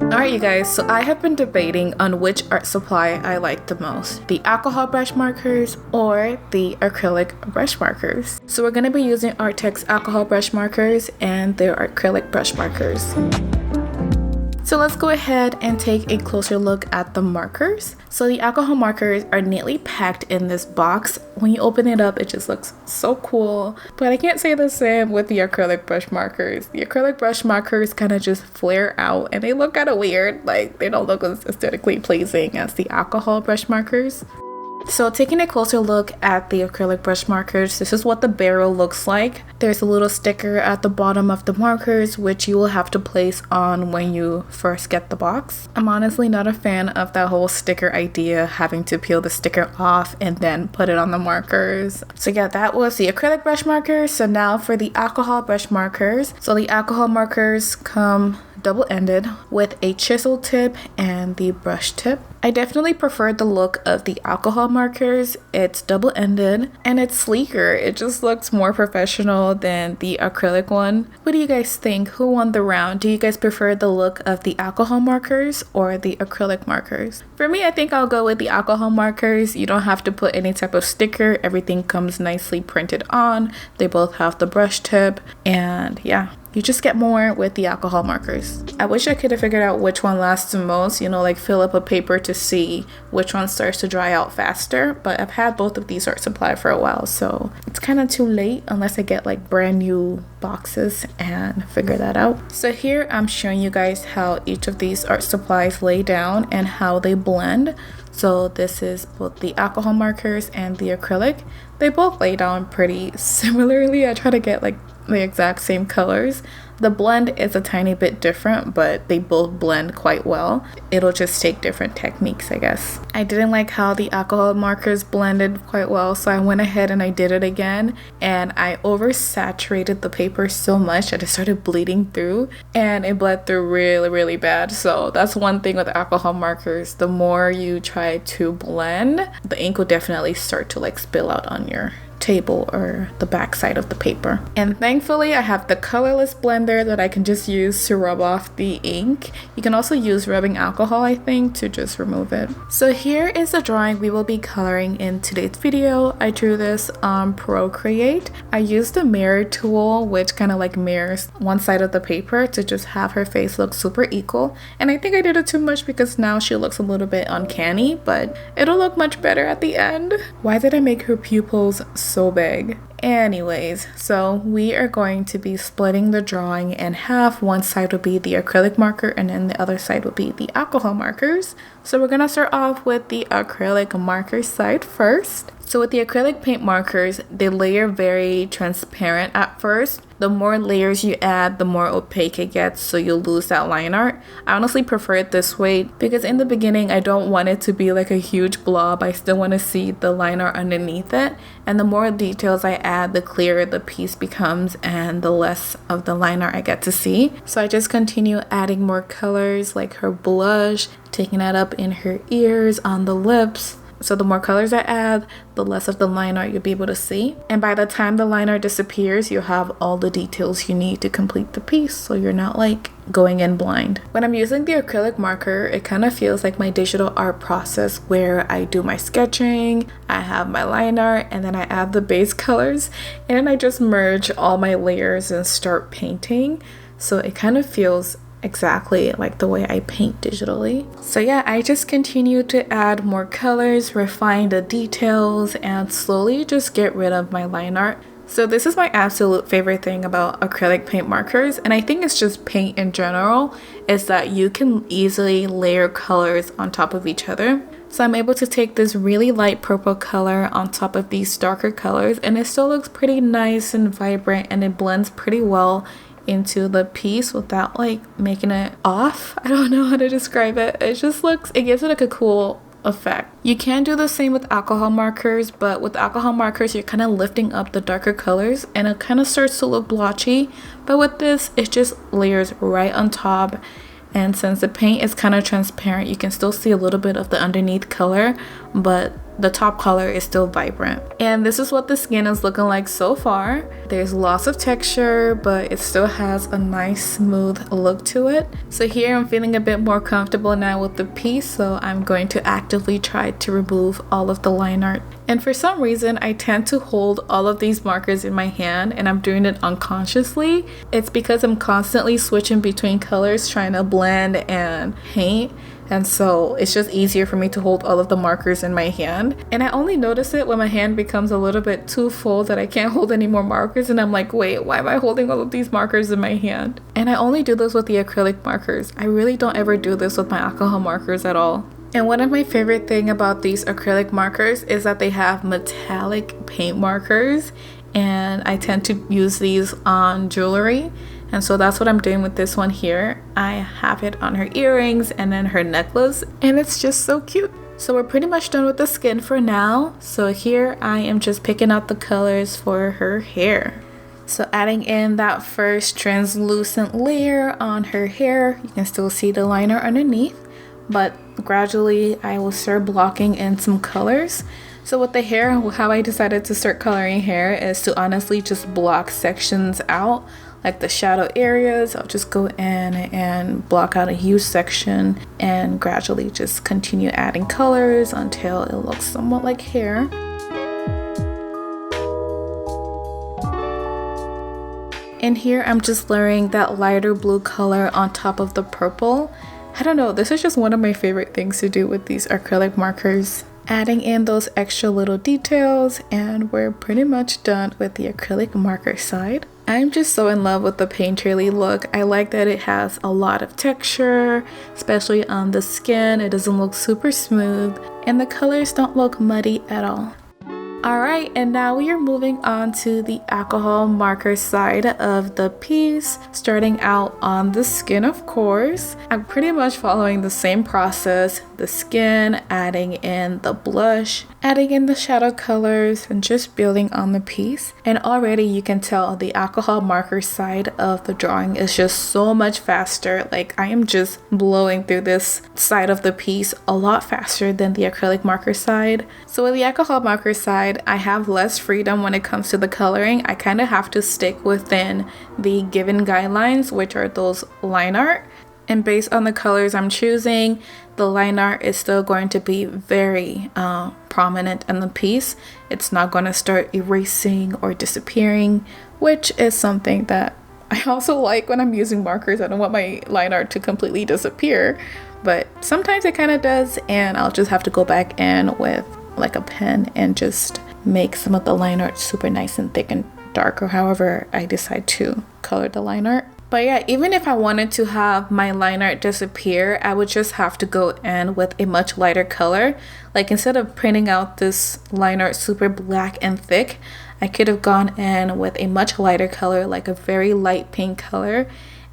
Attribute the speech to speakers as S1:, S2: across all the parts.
S1: Alright you guys, so I have been debating on which art supply I like the most, the alcohol brush markers or the acrylic brush markers. So we're going to be using Arrtx alcohol brush markers and their acrylic brush markers. So let's go ahead and take a closer look at the markers. So the alcohol markers are neatly packed in this box. When you open it up, it just looks so cool. But I can't say the same with the acrylic brush markers. The acrylic brush markers kind of just flare out and they look kind of weird. Like they don't look as aesthetically pleasing as the alcohol brush markers. So taking a closer look at the acrylic brush markers, this is what the barrel looks like. There's a little sticker at the bottom of the markers which you will have to place on when you first get the box. I'm honestly not a fan of that whole sticker idea, having to peel the sticker off and then put it on the markers. So yeah, that was the acrylic brush markers. So now for the alcohol brush markers. So the alcohol markers come double-ended with a chisel tip and the brush tip. I definitely prefer the look of the alcohol markers. It's double-ended and it's sleeker. It just looks more professional than the acrylic one. What do you guys think? Who won the round? Do you guys prefer the look of the alcohol markers or the acrylic markers? For me, I think I'll go with the alcohol markers. You don't have to put any type of sticker. Everything comes nicely printed on. They both have the brush tip and yeah. You just get more with the alcohol markers. I wish I could have figured out which one lasts the most, you know, like fill up a paper to see which one starts to dry out faster, but I've had both of these art supply for a while, so it's kind of too late unless I get like brand new boxes and figure that out. So here I'm showing you guys how each of these art supplies lay down and how they blend. So this is both the alcohol markers and the acrylic. They both lay down pretty similarly. I try to get like the exact same colors. The blend is a tiny bit different, but they both blend quite well. It'll just take different techniques, I guess. I didn't like how the alcohol markers blended quite well, so I went ahead and I did it again, and I oversaturated the paper so much that it started bleeding through, and it bled through really bad. So that's one thing with alcohol markers. The more you try to blend, the ink will definitely start to like spill out on your table or the back side of the paper. And thankfully I have the colorless blender that I can just use to rub off the ink. You can also use rubbing alcohol, I think, to just remove it. So here is the drawing we will be coloring in today's video. I drew this on Procreate. I used the mirror tool, which kind of like mirrors one side of the paper to just have her face look super equal. And I think I did it too much because now she looks a little bit uncanny, but it'll look much better at the end. Why did I make her pupils so big? Anyways, so we are going to be splitting the drawing in half. One side will be the acrylic marker and then the other side will be the alcohol markers. So we're gonna start off with the acrylic marker side first. So with the acrylic paint markers, they layer very transparent at first. The more layers you add, the more opaque it gets, so you'll lose that line art. I honestly prefer it this way because in the beginning, I don't want it to be like a huge blob. I still want to see the line art underneath it. And the more details I add, the clearer the piece becomes and the less of the line art I get to see. So I just continue adding more colors like her blush, taking that up in her ears, on the lips. So the more colors I add, the less of the line art you'll be able to see. And by the time the line art disappears, you'll have all the details you need to complete the piece, so you're not like going in blind. When I'm using the acrylic marker, it kind of feels like my digital art process where I do my sketching, I have my line art, and then I add the base colors, and then I just merge all my layers and start painting. So it kind of feels exactly like the way I paint digitally. So yeah, I just continue to add more colors, refine the details, and slowly just get rid of my line art. So this is my absolute favorite thing about acrylic paint markers, and I think it's just paint in general, is that you can easily layer colors on top of each other. So I'm able to take this really light purple color on top of these darker colors, and it still looks pretty nice and vibrant, and it blends pretty well into the piece without like making it off. I don't know how to describe it. It just looks, it gives it like a cool effect. You can do the same with alcohol markers, but with alcohol markers you're kind of lifting up the darker colors and it kind of starts to look blotchy, but with this it just layers right on top. And since the paint is kind of transparent, you can still see a little bit of the underneath color, but the top color is still vibrant. And this is what the skin is looking like so far. There's lots of texture, but it still has a nice smooth look to it. So here I'm feeling a bit more comfortable now with the piece, so I'm going to actively try to remove all of the line art. And for some reason, I tend to hold all of these markers in my hand, and I'm doing it unconsciously. It's because I'm constantly switching between colors, trying to blend and paint. And so it's just easier for me to hold all of the markers in my hand. And I only notice it when my hand becomes a little bit too full that I can't hold any more markers. And I'm like, wait, why am I holding all of these markers in my hand? And I only do this with the acrylic markers. I really don't ever do this with my alcohol markers at all. And one of my favorite thing about these acrylic markers is that they have metallic paint markers. And I tend to use these on jewelry. And so that's what I'm doing with this one here. I have it on her earrings and then her necklace, and it's just so cute. So we're pretty much done with the skin for now. So here I am just picking out the colors for her hair. So adding in that first translucent layer on her hair, you can still see the liner underneath, but gradually I will start blocking in some colors. So with the hair, how I decided to start coloring hair is to honestly just block sections out. Like the shadow areas, I'll just go in and block out a huge section and gradually just continue adding colors until it looks somewhat like hair. And here I'm just layering that lighter blue color on top of the purple. I don't know, this is just one of my favorite things to do with these acrylic markers. Adding in those extra little details, and we're pretty much done with the acrylic marker side. I'm just so in love with the painterly look. I like that it has a lot of texture, especially on the skin. It doesn't look super smooth, and the colors don't look muddy at all. Alright, and now we are moving on to the alcohol marker side of the piece, starting out on the skin, of course. I'm pretty much following the same process, the skin, adding in the blush, adding in the shadow colors, and just building on the piece. And already you can tell the alcohol marker side of the drawing is just so much faster. Like, I am just blowing through this side of the piece a lot faster than the acrylic marker side. So with the alcohol marker side, I have less freedom when it comes to the coloring. I kind of have to stick within the given guidelines, which are those line art. And based on the colors I'm choosing, the line art is still going to be very prominent in the piece. It's not going to start erasing or disappearing, which is something that I also like when I'm using markers. I don't want my line art to completely disappear, but sometimes it kind of does, and I'll just have to go back in with like a pen and just make some of the line art super nice and thick and dark, or however I decide to color the line art. But yeah, even if I wanted to have my line art disappear, I would just have to go in with a much lighter color. Like, instead of printing out this line art super black and thick, I could have gone in with a much lighter color, like a very light pink color,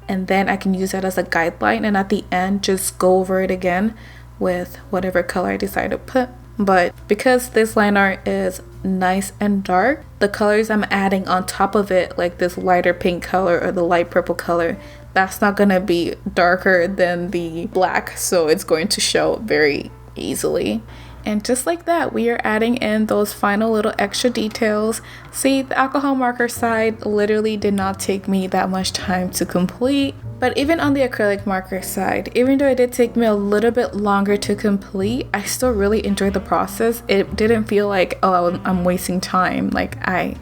S1: and then I can use that as a guideline, and at the end just go over it again with whatever color I decide to put. But because this line art is nice and dark, the colors I'm adding on top of it, like this lighter pink color or the light purple color, that's not gonna be darker than the black, so it's going to show very easily. And just like that, we are adding in those final little extra details. See, the alcohol marker side literally did not take me that much time to complete. But even on the acrylic marker side, even though it did take me a little bit longer to complete, I still really enjoyed the process. It didn't feel like, oh, I'm wasting time. Like, I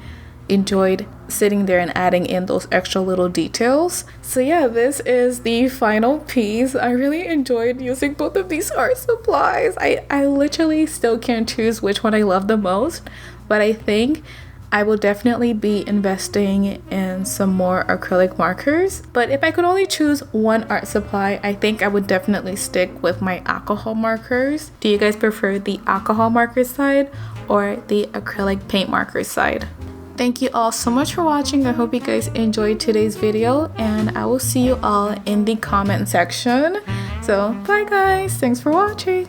S1: enjoyed sitting there and adding in those extra little details. So yeah, this is the final piece. I really enjoyed using both of these art supplies. I literally still can't choose which one I love the most, but I think I will definitely be investing in some more acrylic markers. But if I could only choose one art supply, I think I would definitely stick with my alcohol markers. Do you guys prefer the alcohol marker side or the acrylic paint marker side? Thank you all so much for watching. I hope you guys enjoyed today's video, and I will see you all in the comment section. So bye guys, thanks for watching.